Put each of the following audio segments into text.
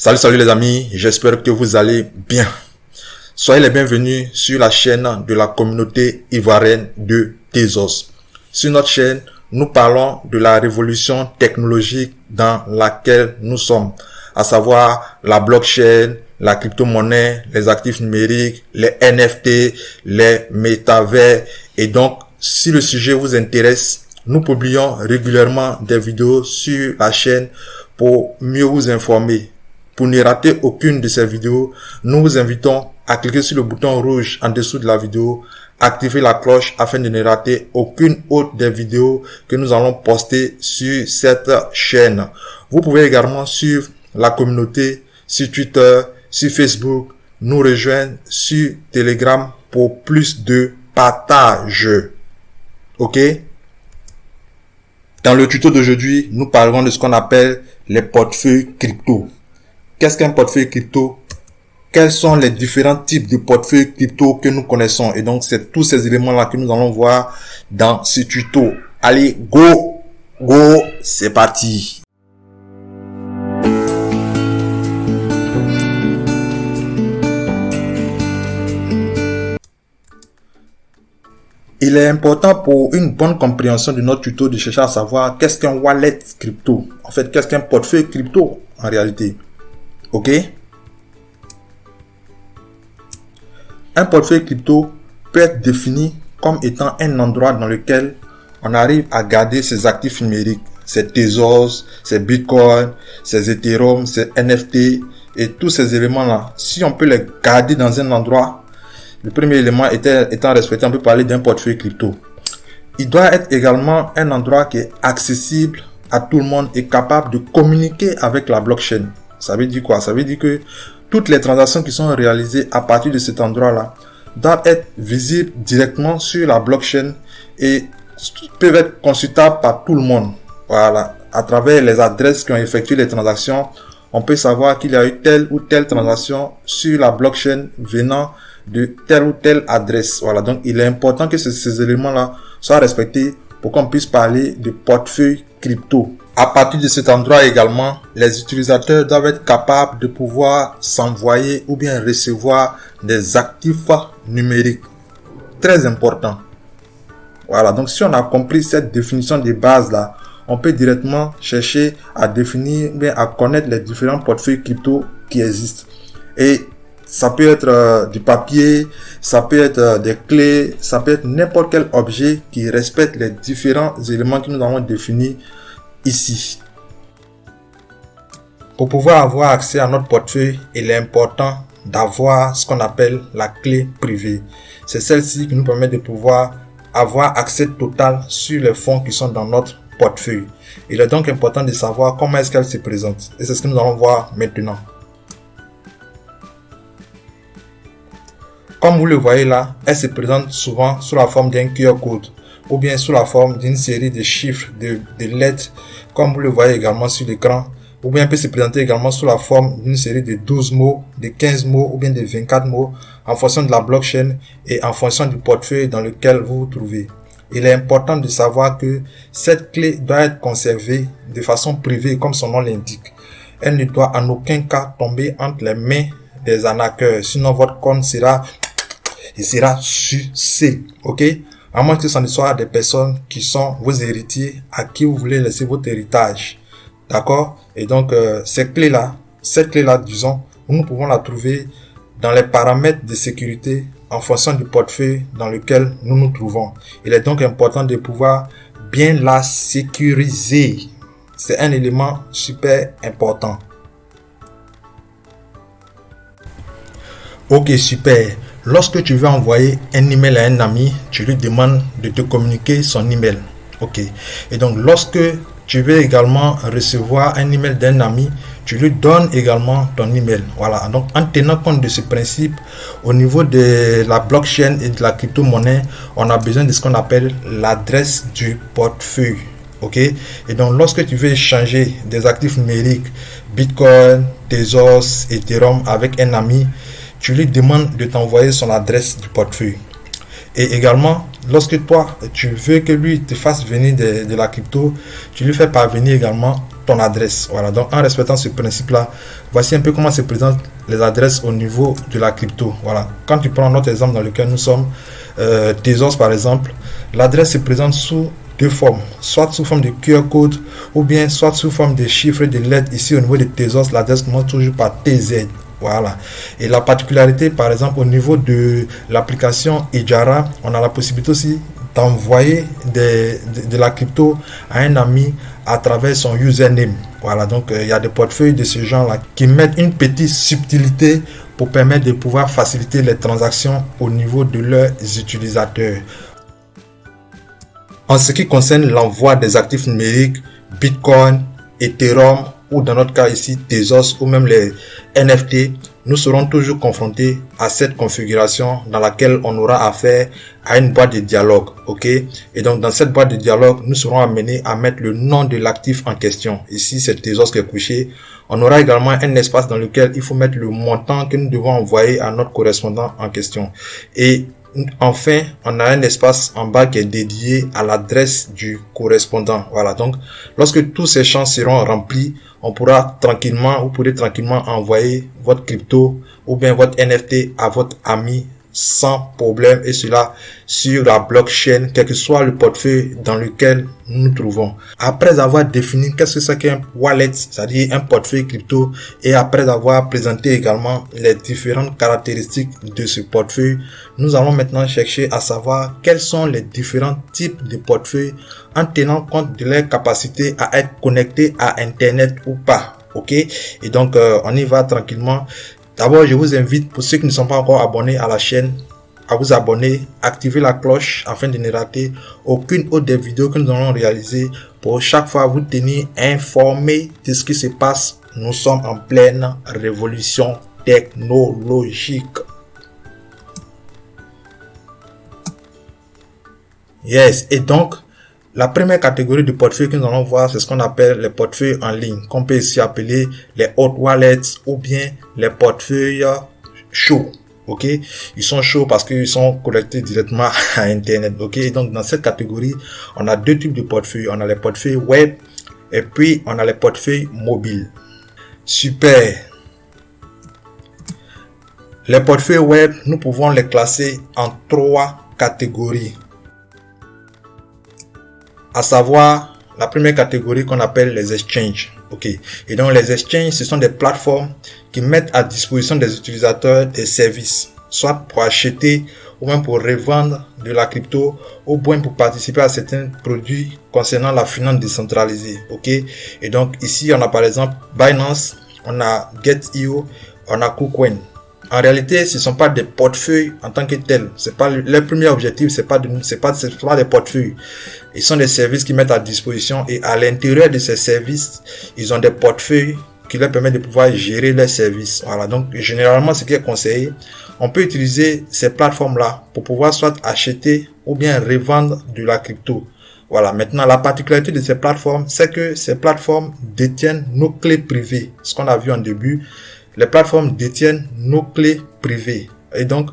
Salut les amis, j'espère que vous allez bien. Soyez les bienvenus sur la chaîne de la communauté ivoirienne de Tezos. Sur notre chaîne, nous parlons de la révolution technologique dans laquelle nous sommes, à savoir la blockchain, la crypto-monnaie, les actifs numériques, les NFT, les métavers. Et donc, si le sujet vous intéresse, nous publions régulièrement des vidéos sur la chaîne pour mieux vous informer. Pour ne rater aucune de ces vidéos, nous vous invitons à cliquer sur le bouton rouge en dessous de la vidéo, activer la cloche afin de ne rater aucune autre des vidéos que nous allons poster sur cette chaîne. Vous pouvez également suivre la communauté sur Twitter, sur Facebook, nous rejoindre sur Telegram pour plus de partage. Ok? Dans le tuto d'aujourd'hui, nous parlerons de ce qu'on appelle les portefeuilles crypto. Qu'est-ce qu'un portefeuille crypto? Quels sont les différents types de portefeuilles crypto que nous connaissons? Et donc, c'est tous ces éléments-là que nous allons voir dans ce tuto. Allez, go, c'est parti. Il est important pour une bonne compréhension de notre tuto de chercher à savoir qu'est-ce qu'un wallet crypto. En fait, qu'est-ce qu'un portefeuille crypto en réalité? Ok? Un portefeuille crypto peut être défini comme étant un endroit dans lequel on arrive à garder ses actifs numériques, ses Tezos, ses Bitcoin, ses Ethereum, ses NFT et tous ces éléments-là. Si on peut les garder dans un endroit, le premier élément étant respecté, on peut parler d'un portefeuille crypto. Il doit être également un endroit qui est accessible à tout le monde et capable de communiquer avec la blockchain. Ça veut dire quoi? Ça veut dire que toutes les transactions qui sont réalisées à partir de cet endroit-là doivent être visibles directement sur la blockchain et peuvent être consultables par tout le monde. Voilà. À travers les adresses qui ont effectué les transactions, on peut savoir qu'il y a eu telle ou telle transaction sur la blockchain venant de telle ou telle adresse. Voilà. Donc, il est important que ces éléments-là soient respectés pour qu'on puisse parler de portefeuille crypto. À partir de cet endroit également, les utilisateurs doivent être capables de pouvoir s'envoyer ou bien recevoir des actifs numériques. Très important. Voilà, donc si on a compris cette définition de base là, on peut directement chercher à définir ou bien à connaître les différents portefeuilles crypto qui existent. Et ça peut être du papier, ça peut être des clés, ça peut être n'importe quel objet qui respecte les différents éléments que nous avons définis ici. Pour pouvoir avoir accès à notre portefeuille, il est important d'avoir ce qu'on appelle la clé privée. C'est celle-ci qui nous permet de pouvoir avoir accès total sur les fonds qui sont dans notre portefeuille. Il est donc important de savoir comment est-ce qu'elle se présente. Et c'est ce que nous allons voir maintenant. Comme vous le voyez là, elle se présente souvent sous la forme d'un QR code ou bien sous la forme d'une série de chiffres, de lettres, comme vous le voyez également sur l'écran, ou bien elle peut se présenter également sous la forme d'une série de 12 mots, de 15 mots ou bien de 24 mots en fonction de la blockchain et en fonction du portefeuille dans lequel vous vous trouvez. Il est important de savoir que cette clé doit être conservée de façon privée comme son nom l'indique. Elle ne doit en aucun cas tomber entre les mains des arnaqueurs, sinon votre compte sera sucé, ok? À moins que ce ne soit des personnes qui sont vos héritiers à qui vous voulez laisser votre héritage. D'accord? Et donc, cette clé-là, disons, nous pouvons la trouver dans les paramètres de sécurité en fonction du portefeuille dans lequel nous nous trouvons. Il est donc important de pouvoir bien la sécuriser. C'est un élément super important. Ok, super. Lorsque tu veux envoyer un email à un ami, tu lui demandes de te communiquer son email. Ok. Et donc, lorsque tu veux également recevoir un email d'un ami, tu lui donnes également ton email. Voilà. Donc, en tenant compte de ce principe, au niveau de la blockchain et de la crypto-monnaie, on a besoin de ce qu'on appelle l'adresse du portefeuille. Ok. Et donc, lorsque tu veux échanger des actifs numériques, Bitcoin, Tezos, Ethereum avec un ami, tu lui demandes de t'envoyer son adresse du portefeuille. Et également, lorsque toi, tu veux que lui te fasse venir de la crypto, tu lui fais parvenir également ton adresse. Voilà, donc en respectant ce principe-là, voici un peu comment se présentent les adresses au niveau de la crypto. Voilà, quand tu prends notre exemple dans lequel nous sommes, Tezos par exemple, l'adresse se présente sous deux formes, soit sous forme de QR code ou bien soit sous forme de chiffres de lettres. Ici au niveau de Tezos, l'adresse commence toujours par TZ. Voilà. Et la particularité, par exemple, au niveau de l'application Ejara, on a la possibilité aussi d'envoyer de la crypto à un ami à travers son username. Voilà, donc il y a des portefeuilles de ce genre-là qui mettent une petite subtilité pour permettre de pouvoir faciliter les transactions au niveau de leurs utilisateurs. En ce qui concerne l'envoi des actifs numériques, Bitcoin, Ethereum ou dans notre cas ici Tezos ou même les NFT, nous serons toujours confrontés à cette configuration dans laquelle on aura affaire à une boîte de dialogue, ok? Et donc dans cette boîte de dialogue, nous serons amenés à mettre le nom de l'actif en question. Ici c'est Tezos qui est couché. On aura également un espace dans lequel il faut mettre le montant que nous devons envoyer à notre correspondant en question. Et enfin, on a un espace en bas qui est dédié à l'adresse du correspondant. Voilà, donc lorsque tous ces champs seront remplis, on pourra tranquillement, vous pourrez tranquillement envoyer votre crypto ou bien votre NFT à votre ami sans problème, et cela sur la blockchain, quel que soit le portefeuille dans lequel nous nous trouvons. Après avoir défini qu'est-ce que c'est qu'un wallet, c'est-à-dire un portefeuille crypto, et après avoir présenté également les différentes caractéristiques de ce portefeuille, nous allons maintenant chercher à savoir quels sont les différents types de portefeuilles en tenant compte de leur capacité à être connectés à Internet ou pas. Ok? Et donc, on y va tranquillement. D'abord, je vous invite, pour ceux qui ne sont pas encore abonnés à la chaîne, à vous abonner, activer la cloche afin de ne rater aucune autre des vidéos que nous allons réaliser pour chaque fois vous tenir informé de ce qui se passe. Nous sommes en pleine révolution technologique. Yes, et donc, la première catégorie de portefeuille que nous allons voir, c'est ce qu'on appelle les portefeuilles en ligne, qu'on peut ici appeler les hot wallets ou bien les portefeuilles chauds. Ok, ils sont chauds parce qu'ils sont connectés directement à Internet. Ok, et donc dans cette catégorie, on a deux types de portefeuilles. On a les portefeuilles web et puis on a les portefeuilles mobiles. Super. Les portefeuilles web, nous pouvons les classer en trois catégories. À savoir, la première catégorie qu'on appelle les exchanges. Ok. Et donc, les exchanges, ce sont des plateformes qui mettent à disposition des utilisateurs des services, soit pour acheter ou même pour revendre de la crypto ou bien pour participer à certains produits concernant la finance décentralisée. Ok. Et donc, ici, on a par exemple Binance, on a Get.io, on a KuCoin. En réalité, ce ne sont pas des portefeuilles en tant que tels. C'est pas leur premier objectif, c'est pas des portefeuilles. Ils sont des services qui mettent à disposition et à l'intérieur de ces services, ils ont des portefeuilles qui leur permettent de pouvoir gérer leurs services. Voilà. Donc, généralement, ce qui est conseillé, on peut utiliser ces plateformes-là pour pouvoir soit acheter ou bien revendre de la crypto. Voilà. Maintenant, la particularité de ces plateformes, c'est que ces plateformes détiennent nos clés privées. Ce qu'on a vu en début. Les plateformes détiennent nos clés privées. Et donc,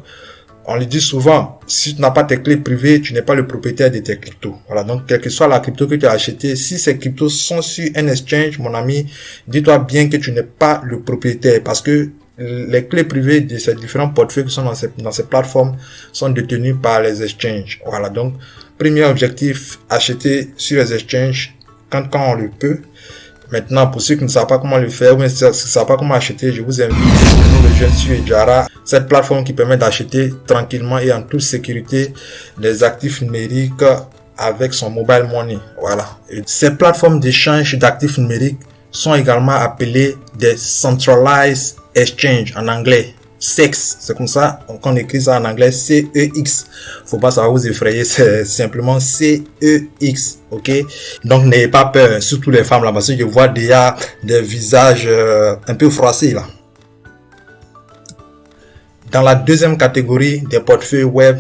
on le dit souvent, si tu n'as pas tes clés privées, tu n'es pas le propriétaire de tes cryptos. Voilà, donc quelle que soit la crypto que tu as achetée, si ces cryptos sont sur un exchange, mon ami, dis-toi bien que tu n'es pas le propriétaire parce que les clés privées de ces différents portefeuilles qui sont dans ces plateformes sont détenues par les exchanges. Voilà, donc, premier objectif, acheter sur les exchanges quand on le peut. Maintenant, pour ceux qui ne savent pas comment le faire ou qui ne savent pas comment acheter, je vous invite à nous rejoindre sur Ejara, cette plateforme qui permet d'acheter tranquillement et en toute sécurité des actifs numériques avec son mobile money. Voilà. Et ces plateformes d'échange d'actifs numériques sont également appelées des centralized exchange en anglais. CEX, c'est comme ça qu'on écrit ça en anglais, CEX. Faut pas savoir vous effrayer, c'est simplement CEX, ok? Donc n'ayez pas peur, surtout les femmes là, parce que je vois déjà des visages un peu froissés là. Dans la deuxième catégorie des portefeuilles web,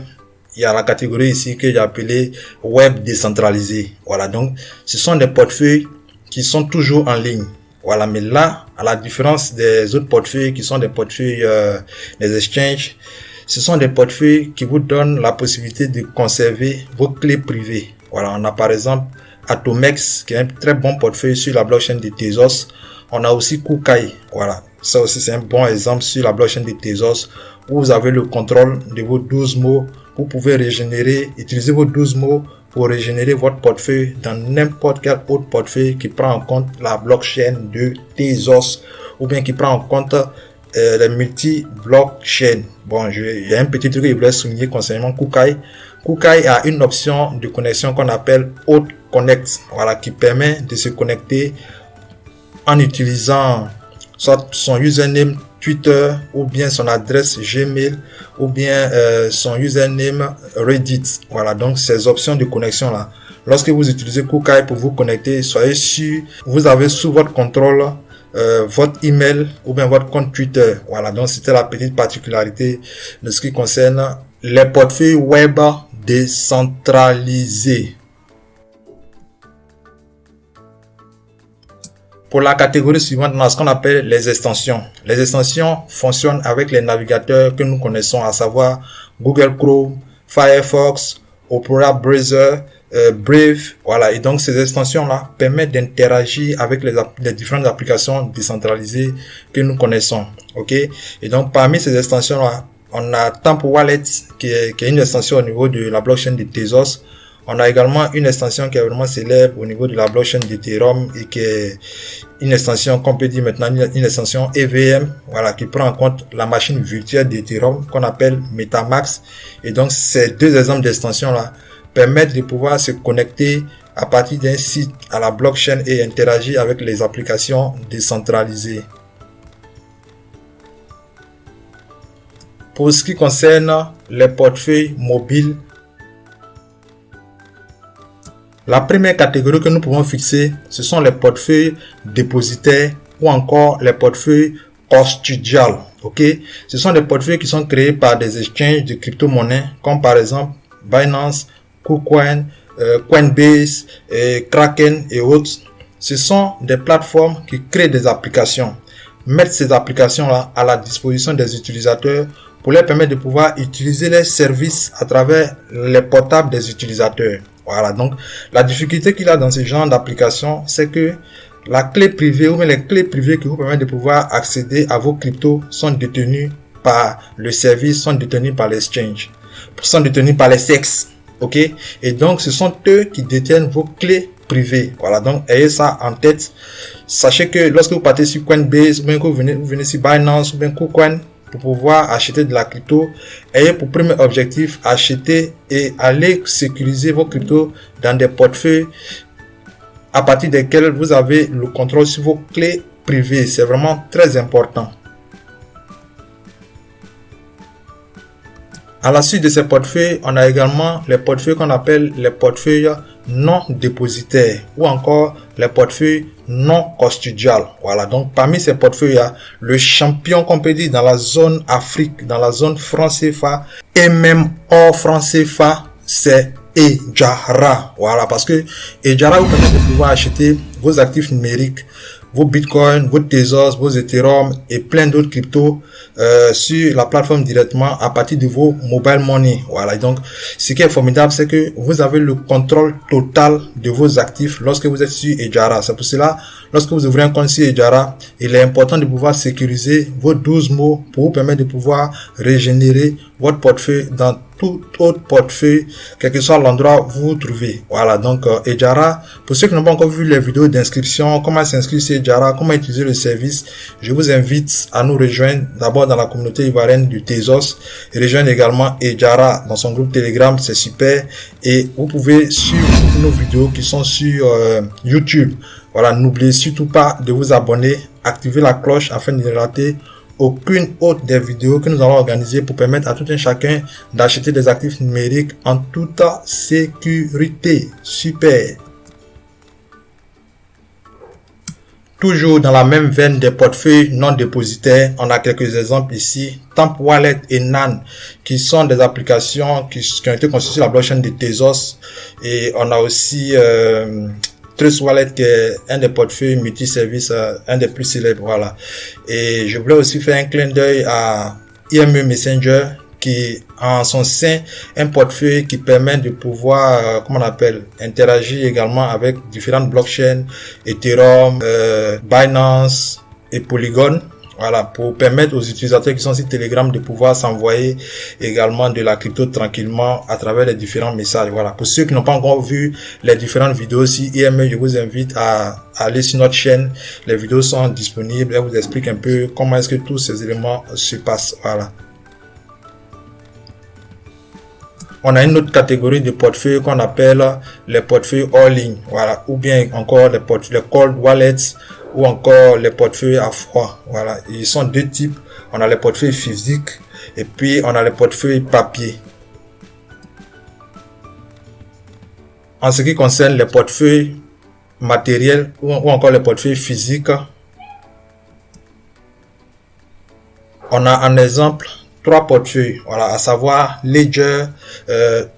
il y a la catégorie ici que j'ai appelée web décentralisé. Voilà, donc ce sont des portefeuilles qui sont toujours en ligne. Voilà, mais là, à la différence des autres portefeuilles qui sont des portefeuilles des exchanges, ce sont des portefeuilles qui vous donnent la possibilité de conserver vos clés privées. Voilà, on a par exemple Atomex, qui est un très bon portefeuille sur la blockchain de Tezos. On a aussi Kukai, voilà. Ça aussi, c'est un bon exemple sur la blockchain de Tezos, où vous avez le contrôle de vos 12 mots. Vous pouvez utiliser vos 12 mots pour régénérer votre portefeuille dans n'importe quel autre portefeuille qui prend en compte la blockchain de Tezos, ou bien qui prend en compte les multi-blockchain. Bon, il y a un petit truc que je voulais souligner concernant Kukai. Kukai a une option de connexion qu'on appelle Auto Connect, voilà, qui permet de se connecter en utilisant soit son username Twitter, ou bien son adresse Gmail, ou bien son username Reddit. Voilà, donc ces options de connexion là. Lorsque vous utilisez Kukai pour vous connecter, soyez sûr, vous avez sous votre contrôle votre email ou bien votre compte Twitter. Voilà, donc c'était la petite particularité de ce qui concerne les portefeuilles web décentralisés. Pour la catégorie suivante, on a ce qu'on appelle les extensions. Les extensions fonctionnent avec les navigateurs que nous connaissons, à savoir Google Chrome, Firefox, Opera Browser, Brave. Voilà, et donc ces extensions-là permettent d'interagir avec les différentes applications décentralisées que nous connaissons. Ok, et donc parmi ces extensions-là, on a Temp Wallet qui est une extension au niveau de la blockchain de Tezos. On a également une extension qui est vraiment célèbre au niveau de la blockchain d'Ethereum et qui est une extension qu'on peut dire maintenant une extension EVM, voilà, qui prend en compte la machine virtuelle d'Ethereum qu'on appelle MetaMask. Et donc ces deux exemples d'extensions là permettent de pouvoir se connecter à partir d'un site à la blockchain et interagir avec les applications décentralisées. Pour ce qui concerne les portefeuilles mobiles, la première catégorie que nous pouvons fixer, ce sont les portefeuilles dépositaires ou encore les portefeuilles custodial. Ok, ce sont des portefeuilles qui sont créés par des exchanges de crypto-monnaies comme par exemple Binance, KuCoin, Coinbase, Kraken et autres. Ce sont des plateformes qui créent des applications, mettent ces applications-là à la disposition des utilisateurs pour leur permettre de pouvoir utiliser les services à travers les portables des utilisateurs. Voilà, donc la difficulté qu'il a dans ce genre d'application, c'est que la clé privée ou bien les clés privées qui vous permettent de pouvoir accéder à vos cryptos sont détenues par le service, sont détenues par l'exchange, sont détenues par les SEX. Ok, et donc ce sont eux qui détiennent vos clés privées. Voilà, donc ayez ça en tête. Sachez que lorsque vous partez sur Coinbase ou bien que vous venez sur Binance ou bien KuCoin pour pouvoir acheter de la crypto, ayez pour premier objectif acheter et aller sécuriser vos cryptos dans des portefeuilles à partir desquels vous avez le contrôle sur vos clés privées. C'est vraiment très important. À la suite de ces portefeuilles, on a également les portefeuilles qu'on appelle les portefeuilles non dépositaires ou encore les portefeuilles non custodial. Voilà, donc parmi ces portefeuilles, le champion qu'on peut dire dans la zone Afrique, dans la zone franc CFA et même hors franc CFA, c'est Ejara. Voilà, parce que Ejara vous permet de pouvoir acheter vos actifs numériques, vos bitcoins, vos Tezos, vos Ethereum et plein d'autres cryptos sur la plateforme directement à partir de vos mobile money. Voilà, donc ce qui est formidable, c'est que vous avez le contrôle total de vos actifs lorsque vous êtes sur Ejara. C'est pour cela, lorsque vous ouvrez un compte sur Ejara, il est important de pouvoir sécuriser vos 12 mots pour vous permettre de pouvoir régénérer votre portefeuille dans tout autre portefeuille, quel que soit l'endroit où vous vous trouvez. Voilà, donc Ejara, pour ceux qui n'ont pas encore vu les vidéos d'inscription, comment s'inscrire sur Ejara, comment utiliser le service, je vous invite à nous rejoindre d'abord dans la communauté ivoirienne du Tezos et rejoindre également Ejara dans son groupe Telegram, c'est super. Et vous pouvez suivre nos vidéos qui sont sur YouTube. Voilà, n'oubliez surtout pas de vous abonner, activer la cloche afin de ne rater aucune autre des vidéos que nous allons organiser pour permettre à tout un chacun d'acheter des actifs numériques en toute sécurité. Super. Toujours dans la même veine des portefeuilles non dépositaires, on a quelques exemples ici. Temp Wallet et Nan, qui sont des applications qui ont été conçues sur la blockchain de Tezos. Et on a aussi Trust Wallet qui est un des portefeuilles multiservices, un des plus célèbres, voilà. Et je voulais aussi faire un clin d'œil à IME Messenger qui en son sein un portefeuille qui permet de pouvoir, interagir également avec différentes blockchains, Ethereum, Binance et Polygon. Voilà, pour permettre aux utilisateurs qui sont sur Telegram de pouvoir s'envoyer également de la crypto tranquillement à travers les différents messages. Voilà. Pour ceux qui n'ont pas encore vu les différentes vidéos, si IME, je vous invite à aller sur notre chaîne. Les vidéos sont disponibles. Elle vous explique un peu comment est-ce que tous ces éléments se passent. Voilà. On a une autre catégorie de portefeuilles qu'on appelle les portefeuilles all-in. Voilà. Ou bien encore les cold wallets, ou encore les portefeuilles à froid. Voilà, ils sont deux types. On a les portefeuilles physiques et puis on a les portefeuilles papier. En ce qui concerne les portefeuilles matériels ou encore les portefeuilles physiques, on a en exemple 3 portefeuilles, voilà, à savoir Ledger,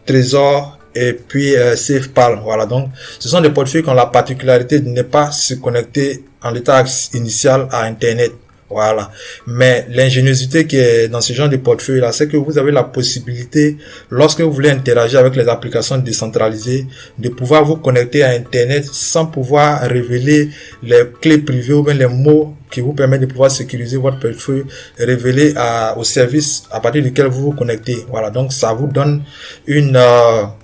Trésor et puis SafePal. Voilà, donc ce sont des portefeuilles qui ont la particularité de ne pas se connecter en l'état initial à Internet. Voilà. Mais l'ingéniosité qui est dans ce genre de portefeuille là, c'est que vous avez la possibilité, lorsque vous voulez interagir avec les applications décentralisées, de pouvoir vous connecter à Internet sans pouvoir révéler les clés privées ou bien les mots qui vous permettent de pouvoir sécuriser votre portefeuille, révéler au service à partir duquel vous vous connectez. Voilà, donc ça vous donne une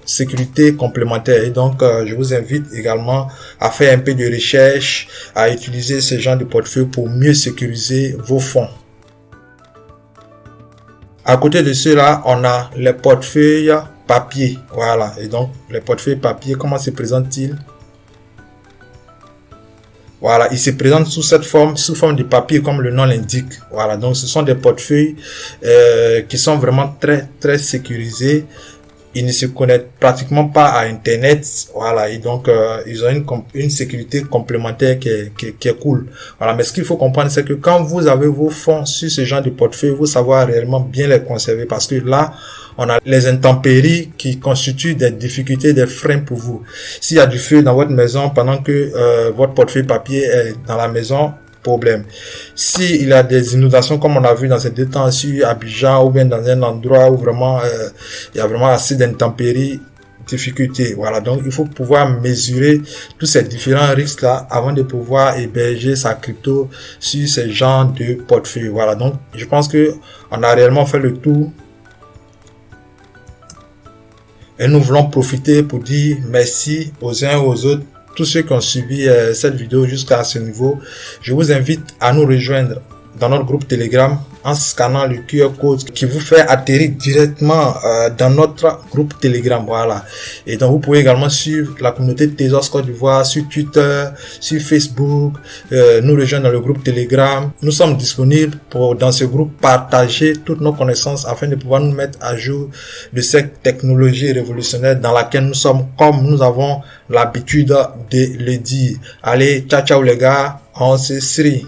sécurité complémentaire. Et donc, je vous invite également à faire un peu de recherche, à utiliser ce genre de portefeuille pour mieux sécuriser vos fonds. À côté de cela, on a les portefeuilles papier. Voilà, et donc les portefeuilles papier, comment se présentent-ils? Voilà, il se présente sous forme de papier comme le nom l'indique. Voilà, donc ce sont des portefeuilles qui sont vraiment très très sécurisés. Ils ne se connectent pratiquement pas à Internet. Voilà, et donc ils ont une sécurité complémentaire qui est cool. Voilà, mais ce qu'il faut comprendre, c'est que quand vous avez vos fonds sur ce genre de portefeuille, vous savez réellement bien les conserver, parce que là, on a les intempéries qui constituent des difficultés, des freins pour vous. S'il y a du feu dans votre maison pendant que votre portefeuille papier est dans la maison, problème. S'il y a des inondations comme on a vu dans ces 2 temps sur Abidjan, ou bien dans un endroit où vraiment il y a vraiment assez d'intempéries, difficultés. Voilà, donc il faut pouvoir mesurer tous ces différents risques là avant de pouvoir héberger sa crypto sur ces genres de portefeuille. Voilà, donc je pense que on a réellement fait le tour. Et nous voulons profiter pour dire merci aux uns et aux autres, tous ceux qui ont suivi cette vidéo jusqu'à ce niveau. Je vous invite à nous rejoindre dans notre groupe Telegram en scannant le QR code qui vous fait atterrir directement dans notre groupe Telegram. Voilà. Et donc vous pouvez également suivre la communauté Tezos Côte d'Ivoire sur Twitter, sur Facebook, nous rejoindre dans le groupe Telegram. Nous sommes disponibles pour, dans ce groupe, partager toutes nos connaissances afin de pouvoir nous mettre à jour de cette technologie révolutionnaire dans laquelle nous sommes, comme nous avons l'habitude de le dire. Allez, ciao ciao les gars, on se suit.